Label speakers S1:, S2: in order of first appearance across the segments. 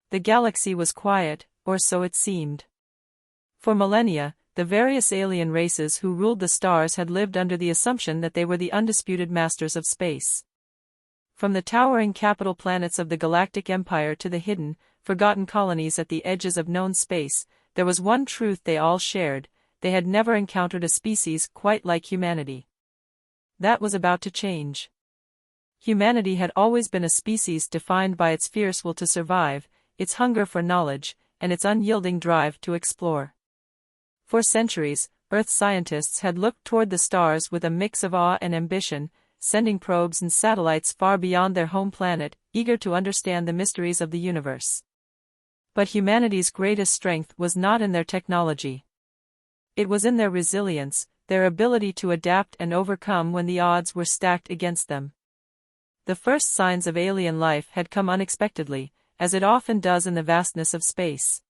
S1: The galaxy was quiet, or so it seemed. For millennia, the various alien races who ruled the stars had lived under the assumption that they were the undisputed masters of space. From the towering capital planets of the galactic empire to the hidden, forgotten colonies at the edges of known space, there was one truth they all shared: they had never encountered a species quite like humanity. That was about to change. Humanity had always been a species defined by its fierce will to survive, its hunger for knowledge, and its unyielding drive to explore. For centuries, Earth scientists had looked toward the stars with a mix of awe and ambition, sending probes and satellites far beyond their home planet, eager to understand the mysteries of the universe. But humanity's greatest strength was not in their technology. It was in their resilience, their ability to adapt and overcome when the odds were stacked against them. The first signs of alien life had come unexpectedly, as it often does in the vastness of space.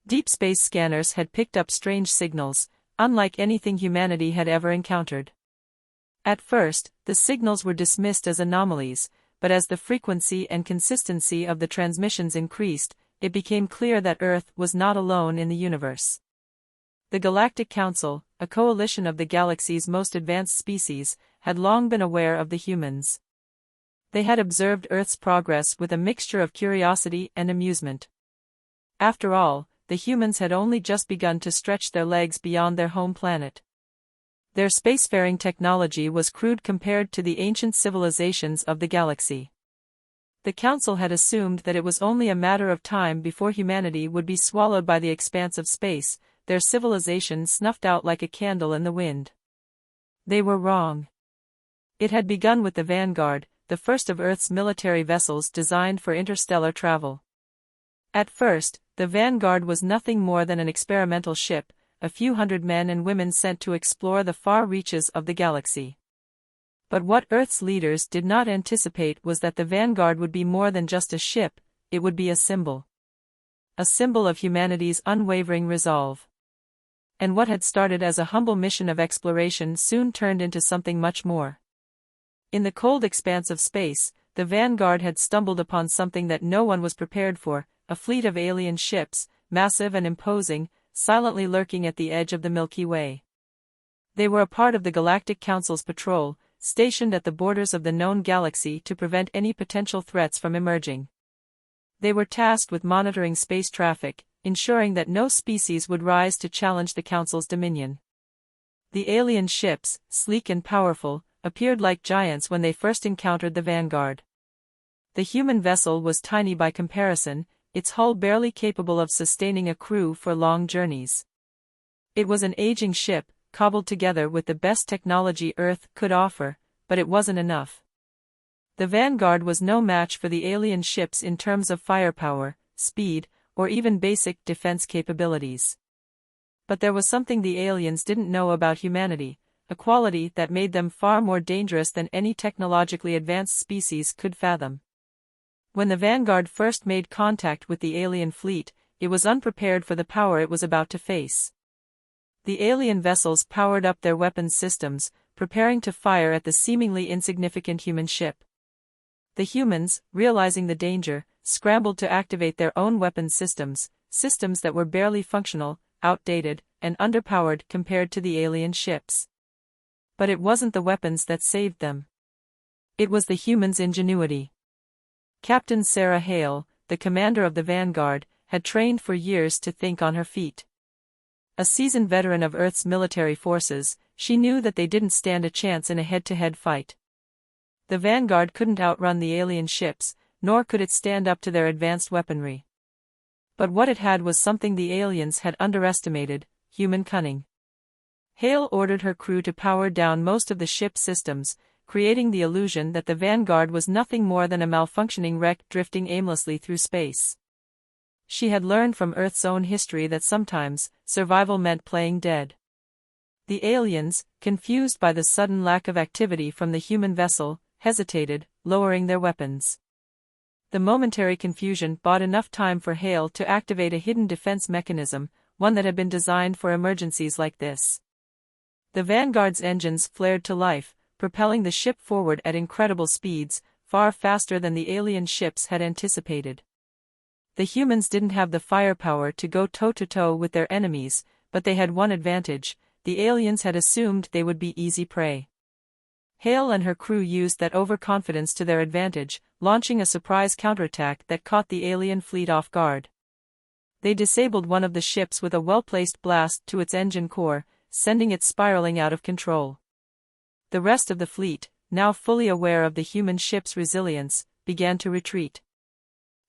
S1: Deep space scanners had picked up strange signals, unlike anything humanity had ever encountered. At first, the signals were dismissed as anomalies, but as the frequency and consistency of the transmissions increased, it became clear that Earth was not alone in the universe. The Galactic Council, a coalition of the galaxy's most advanced species, had long been aware of the humans. They had observed Earth's progress with a mixture of curiosity and amusement. After all, the humans had only just begun to stretch their legs beyond their home planet. Their spacefaring technology was crude compared to the ancient civilizations of the galaxy. The Council had assumed that it was only a matter of time before humanity would be swallowed by the expanse of space, their civilization snuffed out like a candle in the wind. They were wrong. It had begun with the Vanguard, the first of Earth's military vessels designed for interstellar travel. At first, the Vanguard was nothing more than an experimental ship, a few hundred men and women sent to explore the far reaches of the galaxy. But what Earth's leaders did not anticipate was that the Vanguard would be more than just a ship, it would be a symbol. A symbol of humanity's unwavering resolve. And what had started as a humble mission of exploration soon turned into something much more. In the cold expanse of space, the Vanguard had stumbled upon something that no one was prepared for: a fleet of alien ships, massive and imposing, silently lurking at the edge of the Milky Way. They were a part of the Galactic Council's patrol, stationed at the borders of the known galaxy to prevent any potential threats from emerging. They were tasked with monitoring space traffic, ensuring that no species would rise to challenge the Council's dominion. The alien ships, sleek and powerful, appeared like giants when they first encountered the Vanguard. The human vessel was tiny by comparison, its hull barely capable of sustaining a crew for long journeys. It was an aging ship, cobbled together with the best technology Earth could offer, but it wasn't enough. The Vanguard was no match for the alien ships in terms of firepower, speed, or even basic defense capabilities. But there was something the aliens didn't know about humanity, a quality that made them far more dangerous than any technologically advanced species could fathom. When the Vanguard first made contact with the alien fleet, it was unprepared for the power it was about to face. The alien vessels powered up their weapons systems, preparing to fire at the seemingly insignificant human ship. The humans, realizing the danger, scrambled to activate their own weapons systems that were barely functional, outdated, and underpowered compared to the alien ships. But it wasn't the weapons that saved them. It was the humans' ingenuity. Captain Sarah Hale, the commander of the Vanguard, had trained for years to think on her feet. A seasoned veteran of Earth's military forces, she knew that they didn't stand a chance in a head-to-head fight. The Vanguard couldn't outrun the alien ships, nor could it stand up to their advanced weaponry. But what it had was something the aliens had underestimated: human cunning. Hale ordered her crew to power down most of the ship's systems, creating the illusion that the Vanguard was nothing more than a malfunctioning wreck drifting aimlessly through space. She had learned from Earth's own history that sometimes, survival meant playing dead. The aliens, confused by the sudden lack of activity from the human vessel, hesitated, lowering their weapons. The momentary confusion bought enough time for Hale to activate a hidden defense mechanism, one that had been designed for emergencies like this. The Vanguard's engines flared to life, propelling the ship forward at incredible speeds, far faster than the alien ships had anticipated. The humans didn't have the firepower to go toe-to-toe with their enemies, but they had one advantage: the aliens had assumed they would be easy prey. Hale and her crew used that overconfidence to their advantage, launching a surprise counterattack that caught the alien fleet off guard. They disabled one of the ships with a well-placed blast to its engine core, sending it spiraling out of control. The rest of the fleet, now fully aware of the human ship's resilience, began to retreat.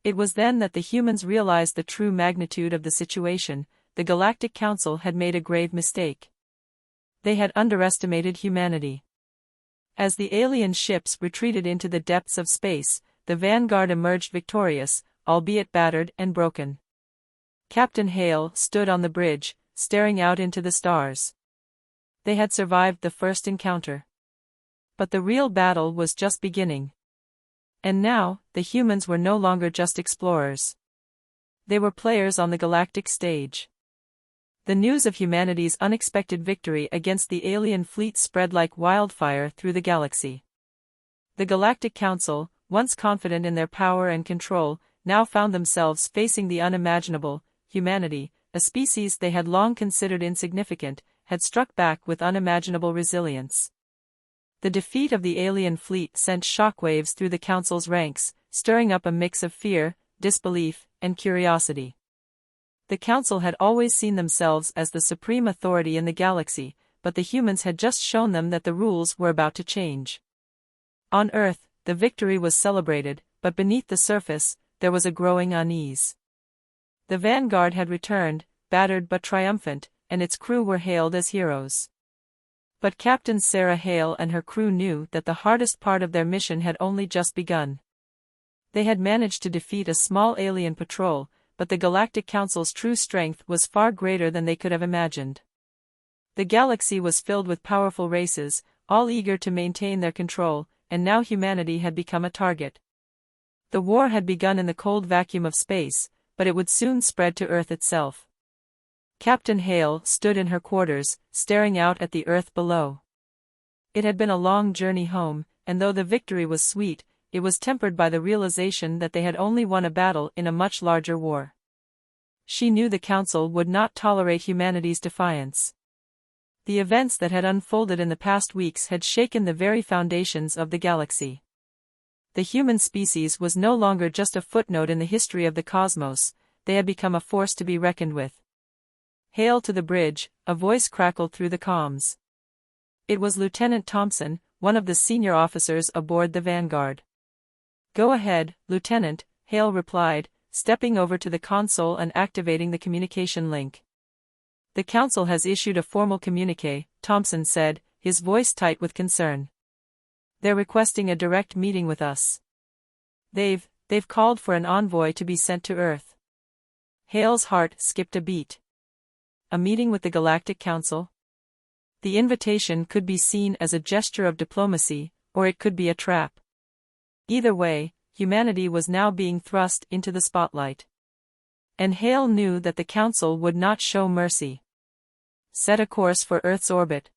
S1: It was then that the humans realized the true magnitude of the situation. The Galactic Council had made a grave mistake. They had underestimated humanity. As the alien ships retreated into the depths of space, the Vanguard emerged victorious, albeit battered and broken. Captain Hale stood on the bridge, staring out into the stars. They had survived the first encounter. But the real battle was just beginning. And now, the humans were no longer just explorers. They were players on the galactic stage. The news of humanity's unexpected victory against the alien fleet spread like wildfire through the galaxy. The Galactic Council, once confident in their power and control, now found themselves facing the unimaginable. Humanity, a species they had long considered insignificant, had struck back with unimaginable resilience. The defeat of the alien fleet sent shockwaves through the Council's ranks, stirring up a mix of fear, disbelief, and curiosity. The Council had always seen themselves as the supreme authority in the galaxy, but the humans had just shown them that the rules were about to change. On Earth, the victory was celebrated, but beneath the surface, there was a growing unease. The Vanguard had returned, battered but triumphant, and its crew were hailed as heroes. But Captain Sarah Hale and her crew knew that the hardest part of their mission had only just begun. They had managed to defeat a small alien patrol, but the Galactic Council's true strength was far greater than they could have imagined. The galaxy was filled with powerful races, all eager to maintain their control, and now humanity had become a target. The war had begun in the cold vacuum of space, but it would soon spread to Earth itself. Captain Hale stood in her quarters, staring out at the Earth below. It had been a long journey home, and though the victory was sweet, it was tempered by the realization that they had only won a battle in a much larger war. She knew the Council would not tolerate humanity's defiance. The events that had unfolded in the past weeks had shaken the very foundations of the galaxy. The human species was no longer just a footnote in the history of the cosmos, they had become a force to be reckoned with. "Hail to the bridge," a voice crackled through the comms. It was Lieutenant Thompson, one of the senior officers aboard the Vanguard. "Go ahead, Lieutenant," Hale replied, stepping over to the console and activating the communication link. "The Council has issued a formal communiqué," Thompson said, his voice tight with concern. "They're requesting a direct meeting with us. They've called for an envoy to be sent to Earth." Hale's heart skipped a beat. A meeting with the Galactic Council? The invitation could be seen as a gesture of diplomacy, or it could be a trap. Either way, humanity was now being thrust into the spotlight. And Hale knew that the Council would not show mercy. "Set a course for Earth's orbit.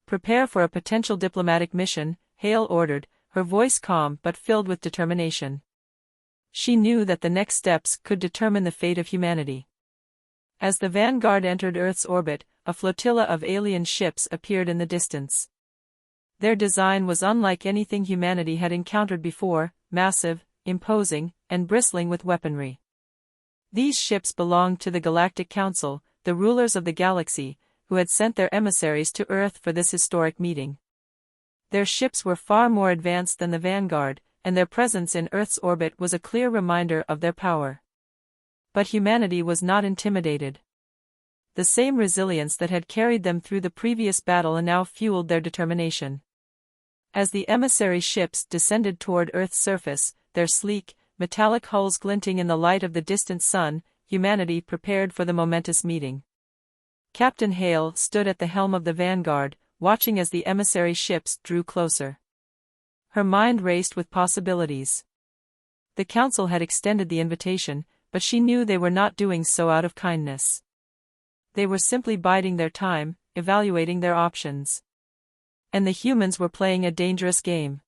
S1: Prepare for a potential diplomatic mission," Hale ordered, her voice calm but filled with determination. She knew that the next steps could determine the fate of humanity. As the Vanguard entered Earth's orbit, a flotilla of alien ships appeared in the distance. Their design was unlike anything humanity had encountered before, massive, imposing, and bristling with weaponry. These ships belonged to the Galactic Council, the rulers of the galaxy, who had sent their emissaries to Earth for this historic meeting. Their ships were far more advanced than the Vanguard, and their presence in Earth's orbit was a clear reminder of their power. But humanity was not intimidated. The same resilience that had carried them through the previous battle now fueled their determination. As the emissary ships descended toward Earth's surface, their sleek, metallic hulls glinting in the light of the distant sun, humanity prepared for the momentous meeting. Captain Hale stood at the helm of the Vanguard, watching as the emissary ships drew closer. Her mind raced with possibilities. The Council had extended the invitation, but she knew they were not doing so out of kindness. They were simply biding their time, evaluating their options. And the humans were playing a dangerous game.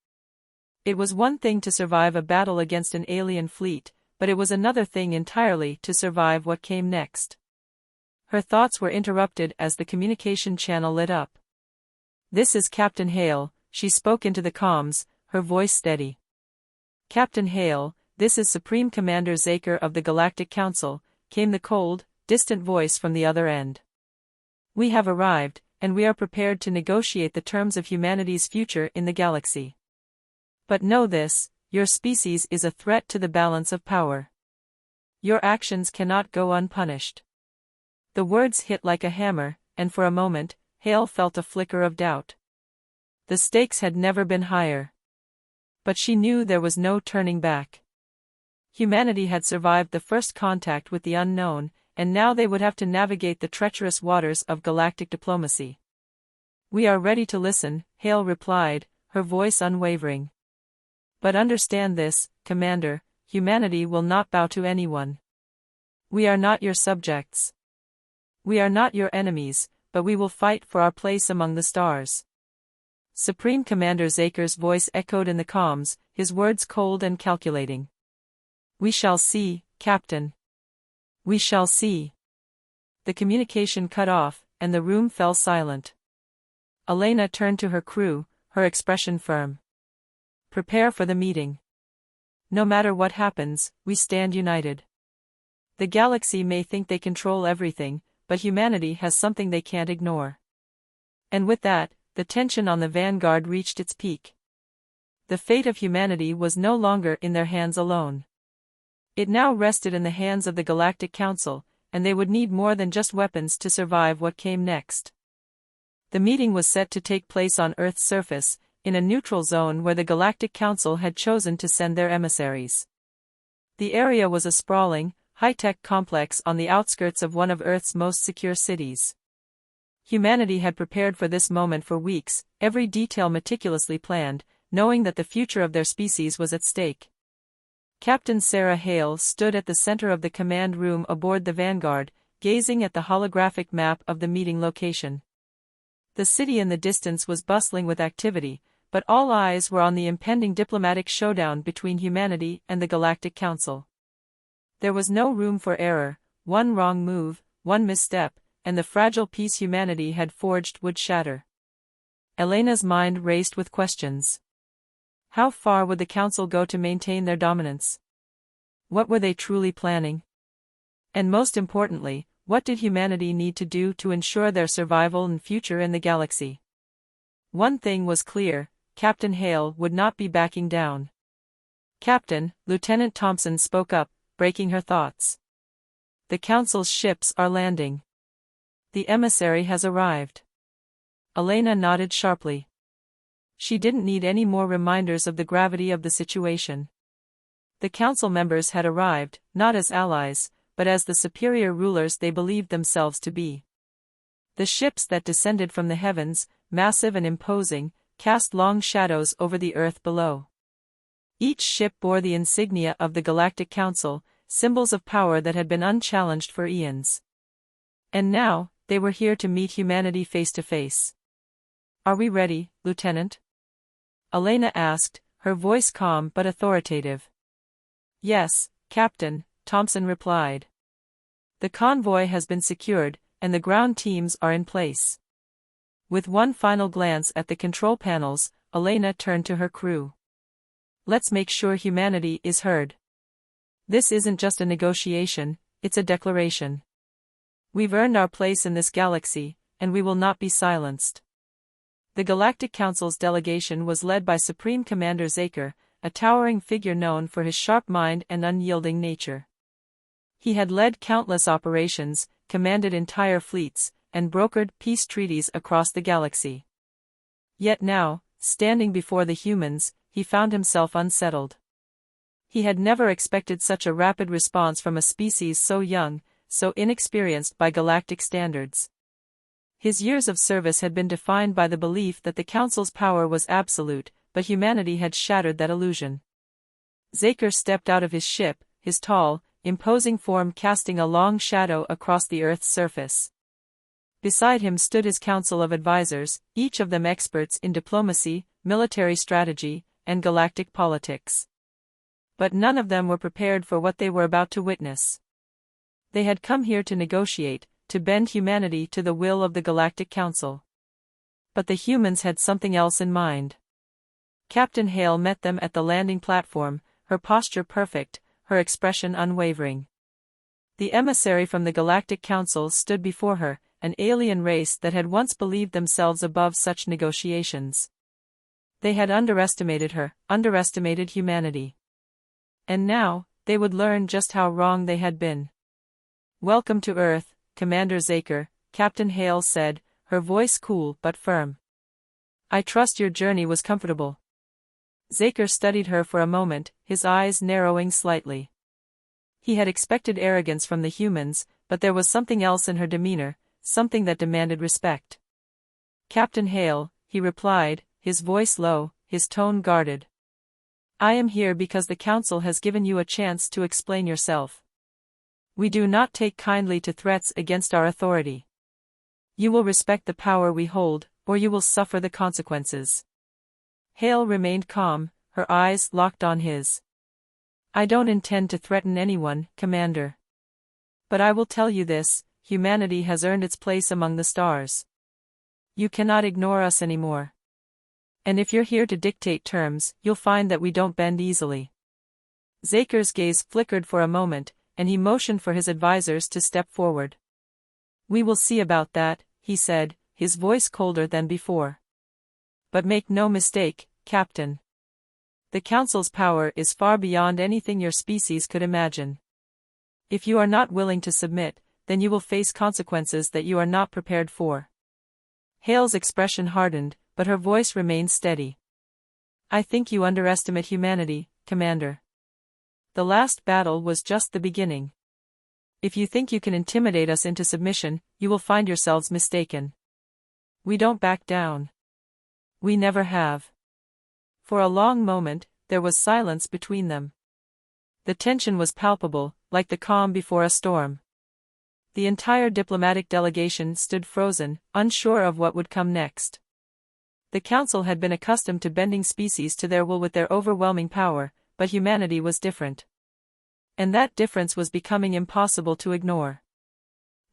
S1: It was one thing to survive a battle against an alien fleet, but it was another thing entirely to survive what came next. Her thoughts were interrupted as the communication channel lit up. "This is Captain Hale," she spoke into the comms, her voice steady. "Captain Hale, this is Supreme Commander Zaker of the Galactic Council," came the cold, distant voice from the other end. "We have arrived, and we are prepared to negotiate the terms of humanity's future in the galaxy. But know this, your species is a threat to the balance of power. Your actions cannot go unpunished." The words hit like a hammer, and for a moment, Hale felt a flicker of doubt. The stakes had never been higher. But she knew there was no turning back. Humanity had survived the first contact with the unknown, and now they would have to navigate the treacherous waters of galactic diplomacy. "We are ready to listen," Hale replied, her voice unwavering. "But understand this, Commander, humanity will not bow to anyone. We are not your subjects. We are not your enemies, but we will fight for our place among the stars." Supreme Commander Zaker's voice echoed in the comms, his words cold and calculating. "We shall see, Captain. We shall see." The communication cut off, and the room fell silent. Elena turned to her crew, her expression firm. "Prepare for the meeting. No matter what happens, we stand united. The galaxy may think they control everything, but humanity has something they can't ignore." And with that, the tension on the vanguard reached its peak. The fate of humanity was no longer in their hands alone. It now rested in the hands of the Galactic Council, and they would need more than just weapons to survive what came next. The meeting was set to take place on Earth's surface, in a neutral zone where the Galactic Council had chosen to send their emissaries. The area was a sprawling, high-tech complex on the outskirts of one of Earth's most secure cities. Humanity had prepared for this moment for weeks, every detail meticulously planned, knowing that the future of their species was at stake. Captain Sarah Hale stood at the center of the command room aboard the Vanguard, gazing at the holographic map of the meeting location. The city in the distance was bustling with activity, but all eyes were on the impending diplomatic showdown between humanity and the Galactic Council. There was no room for error. One wrong move, one misstep, and the fragile peace humanity had forged would shatter. Elena's mind raced with questions. How far would the Council go to maintain their dominance? What were they truly planning? And most importantly, what did humanity need to do to ensure their survival and future in the galaxy? One thing was clear, Captain Hale would not be backing down. "Captain," Lieutenant Thompson spoke up, breaking her thoughts. "The Council's ships are landing. The emissary has arrived." Elena nodded sharply. She didn't need any more reminders of the gravity of the situation. The Council members had arrived, not as allies, but as the superior rulers they believed themselves to be. The ships that descended from the heavens, massive and imposing, cast long shadows over the earth below. Each ship bore the insignia of the Galactic Council, symbols of power that had been unchallenged for eons. And now, they were here to meet humanity face to face. "Are we ready, Lieutenant?" Elena asked, her voice calm but authoritative. "Yes, Captain," Thompson replied. "The convoy has been secured, and the ground teams are in place." With one final glance at the control panels, Elena turned to her crew. "Let's make sure humanity is heard. This isn't just a negotiation, it's a declaration. We've earned our place in this galaxy, and we will not be silenced." The Galactic Council's delegation was led by Supreme Commander Zaker, a towering figure known for his sharp mind and unyielding nature. He had led countless operations, commanded entire fleets, and brokered peace treaties across the galaxy. Yet now, standing before the humans, he found himself unsettled. He had never expected such a rapid response from a species so young, so inexperienced by galactic standards. His years of service had been defined by the belief that the Council's power was absolute, but humanity had shattered that illusion. Zaker stepped out of his ship, his tall, imposing form casting a long shadow across the Earth's surface. Beside him stood his council of advisors, each of them experts in diplomacy, military strategy, and galactic politics. But none of them were prepared for what they were about to witness. They had come here to negotiate, to bend humanity to the will of the Galactic Council. But the humans had something else in mind. Captain Hale met them at the landing platform, her posture perfect, her expression unwavering. The emissary from the Galactic Council stood before her, an alien race that had once believed themselves above such negotiations. They had underestimated her, underestimated humanity. And now, they would learn just how wrong they had been. "Welcome to Earth, Commander Zaker," Captain Hale said, her voice cool but firm. "I trust your journey was comfortable." Zaker studied her for a moment, his eyes narrowing slightly. He had expected arrogance from the humans, but there was something else in her demeanor, something that demanded respect. "Captain Hale," he replied, his voice low, his tone guarded. "I am here because the Council has given you a chance to explain yourself. We do not take kindly to threats against our authority. You will respect the power we hold, or you will suffer the consequences." Hale remained calm, her eyes locked on his. "I don't intend to threaten anyone, Commander. But I will tell you this, humanity has earned its place among the stars. You cannot ignore us anymore. And if you're here to dictate terms, you'll find that we don't bend easily." Zaker's gaze flickered for a moment, and he motioned for his advisors to step forward. "We will see about that," he said, his voice colder than before. "But make no mistake, Captain. The Council's power is far beyond anything your species could imagine. If you are not willing to submit, then you will face consequences that you are not prepared for." Hale's expression hardened, but her voice remained steady. "I think you underestimate humanity, Commander. The last battle was just the beginning. If you think you can intimidate us into submission, you will find yourselves mistaken. We don't back down. We never have." For a long moment, there was silence between them. The tension was palpable, like the calm before a storm. The entire diplomatic delegation stood frozen, unsure of what would come next. The Council had been accustomed to bending species to their will with their overwhelming power, but humanity was different. And that difference was becoming impossible to ignore.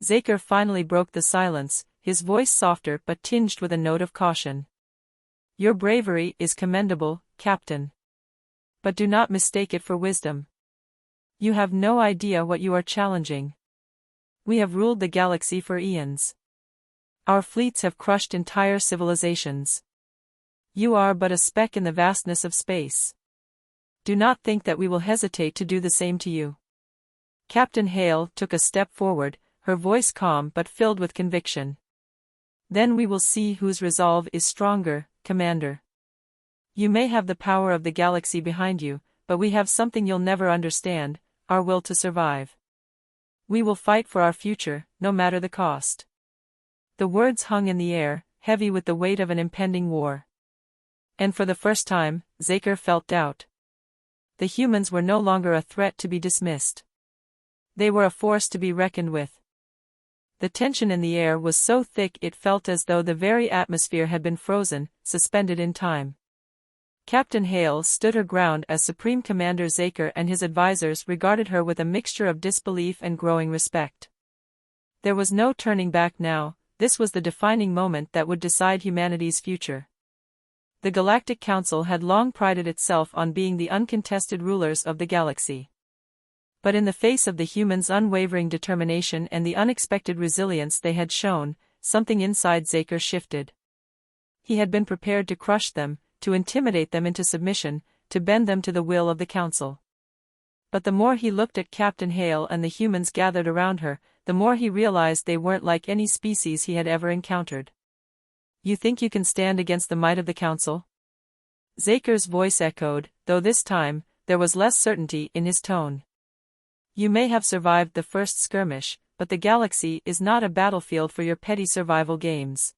S1: Zaker finally broke the silence, his voice softer but tinged with a note of caution. "Your bravery is commendable, Captain. But do not mistake it for wisdom. You have no idea what you are challenging. We have ruled the galaxy for eons. Our fleets have crushed entire civilizations. You are but a speck in the vastness of space. Do not think that we will hesitate to do the same to you." Captain Hale took a step forward, her voice calm but filled with conviction. "Then we will see whose resolve is stronger, Commander. You may have the power of the galaxy behind you, but we have something you'll never understand, our will to survive. We will fight for our future, no matter the cost." The words hung in the air, heavy with the weight of an impending war. And for the first time, Zaker felt doubt. The humans were no longer a threat to be dismissed. They were a force to be reckoned with. The tension in the air was so thick it felt as though the very atmosphere had been frozen, suspended in time. Captain Hale stood her ground as Supreme Commander Zaker and his advisors regarded her with a mixture of disbelief and growing respect. There was no turning back now, this was the defining moment that would decide humanity's future. The Galactic Council had long prided itself on being the uncontested rulers of the galaxy. But in the face of the humans' unwavering determination and the unexpected resilience they had shown, something inside Zaker shifted. He had been prepared to crush them, to intimidate them into submission, to bend them to the will of the Council. But the more he looked at Captain Hale and the humans gathered around her, the more he realized they weren't like any species he had ever encountered. "You think you can stand against the might of the Council?" Zaker's voice echoed, though this time, there was less certainty in his tone. "You may have survived the first skirmish, but the galaxy is not a battlefield for your petty survival games."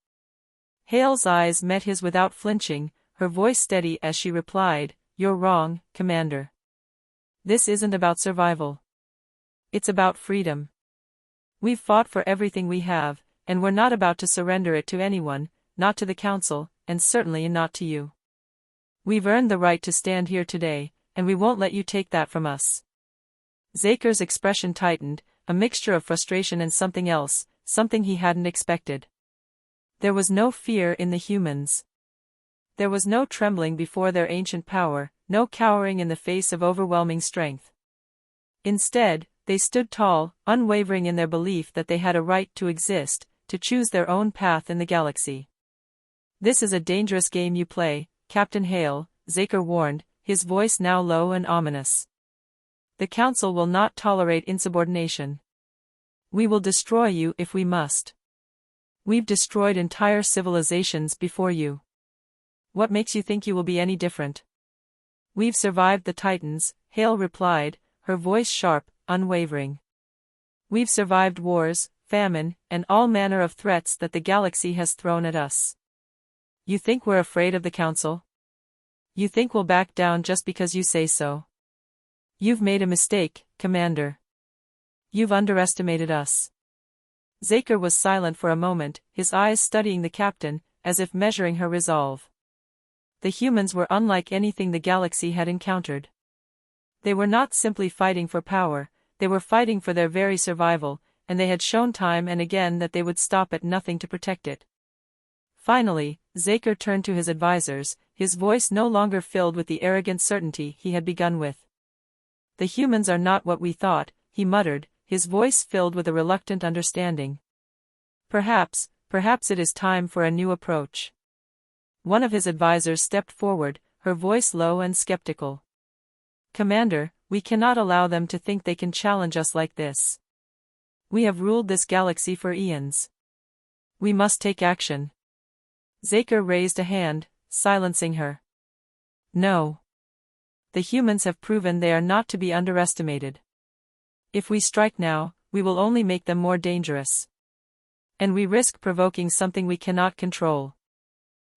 S1: Hale's eyes met his without flinching, her voice steady as she replied, "You're wrong, Commander. This isn't about survival. It's about freedom. We've fought for everything we have, and we're not about to surrender it to anyone, not to the Council, and certainly not to you. We've earned the right to stand here today, and we won't let you take that from us. Zaker's expression tightened, a mixture of frustration and something else, something he hadn't expected. There was no fear in the humans. There was no trembling before their ancient power, no cowering in the face of overwhelming strength. Instead, they stood tall, unwavering in their belief that they had a right to exist, to choose their own path in the galaxy. "This is a dangerous game you play, Captain Hale," Zaker warned, his voice now low and ominous. "The Council will not tolerate insubordination. We will destroy you if we must. We've destroyed entire civilizations before you. What makes you think you will be any different?" "We've survived the Titans," Hale replied, her voice sharp, unwavering. "We've survived wars, famine, and all manner of threats that the galaxy has thrown at us. You think we're afraid of the Council? You think we'll back down just because you say so? You've made a mistake, Commander. You've underestimated us." Zaker was silent for a moment, his eyes studying the captain, as if measuring her resolve. The humans were unlike anything the galaxy had encountered. They were not simply fighting for power, they were fighting for their very survival, and they had shown time and again that they would stop at nothing to protect it. Finally, Zaker turned to his advisors, his voice no longer filled with the arrogant certainty he had begun with. "The humans are not what we thought," he muttered, his voice filled with a reluctant understanding. Perhaps it is time for a new approach." One of his advisors stepped forward, her voice low and skeptical. "Commander, we cannot allow them to think they can challenge us like this. We have ruled this galaxy for eons. We must take action." Zaker raised a hand, silencing her. "No. The humans have proven they are not to be underestimated. If we strike now, we will only make them more dangerous. And we risk provoking something we cannot control."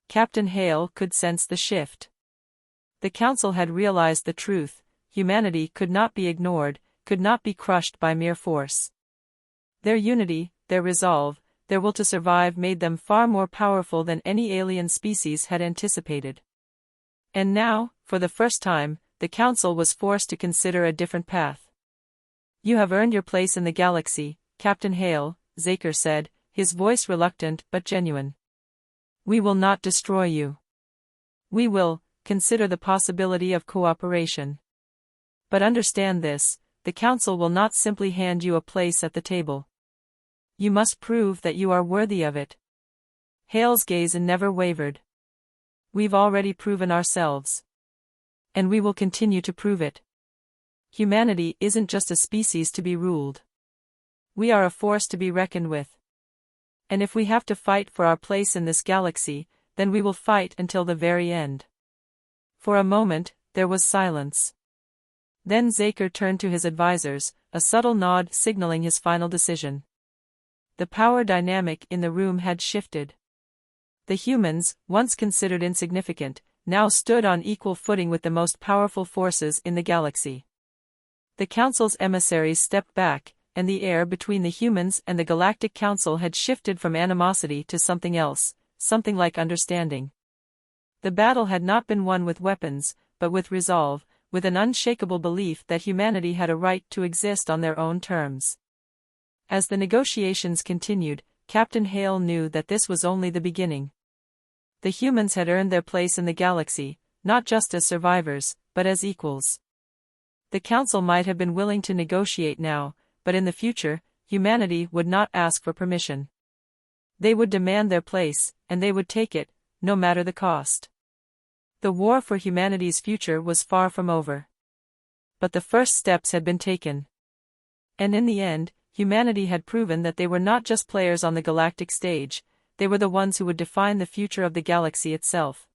S1: Captain Hale could sense the shift. The Council had realized the truth: humanity could not be ignored, could not be crushed by mere force. Their unity, their resolve, their will to survive made them far more powerful than any alien species had anticipated. And now, for the first time, the Council was forced to consider a different path. "You have earned your place in the galaxy, Captain Hale," Zaker said, his voice reluctant but genuine. "We will not destroy you. We will consider the possibility of cooperation. But understand this: the Council will not simply hand you a place at the table. You must prove that you are worthy of it." Hale's gaze never wavered. "We've already proven ourselves. And we will continue to prove it. Humanity isn't just a species to be ruled. We are a force to be reckoned with. And if we have to fight for our place in this galaxy, then we will fight until the very end." For a moment, there was silence. Then Zaker turned to his advisors, a subtle nod signaling his final decision. The power dynamic in the room had shifted. The humans, once considered insignificant, now stood on equal footing with the most powerful forces in the galaxy. The Council's emissaries stepped back, and the air between the humans and the Galactic Council had shifted from animosity to something else, something like understanding. The battle had not been won with weapons, but with resolve, with an unshakable belief that humanity had a right to exist on their own terms. As the negotiations continued, Captain Hale knew that this was only the beginning. The humans had earned their place in the galaxy, not just as survivors, but as equals. The Council might have been willing to negotiate now, but in the future, humanity would not ask for permission. They would demand their place, and they would take it, no matter the cost. The war for humanity's future was far from over. But the first steps had been taken. And in the end, humanity had proven that they were not just players on the galactic stage, they were the ones who would define the future of the galaxy itself.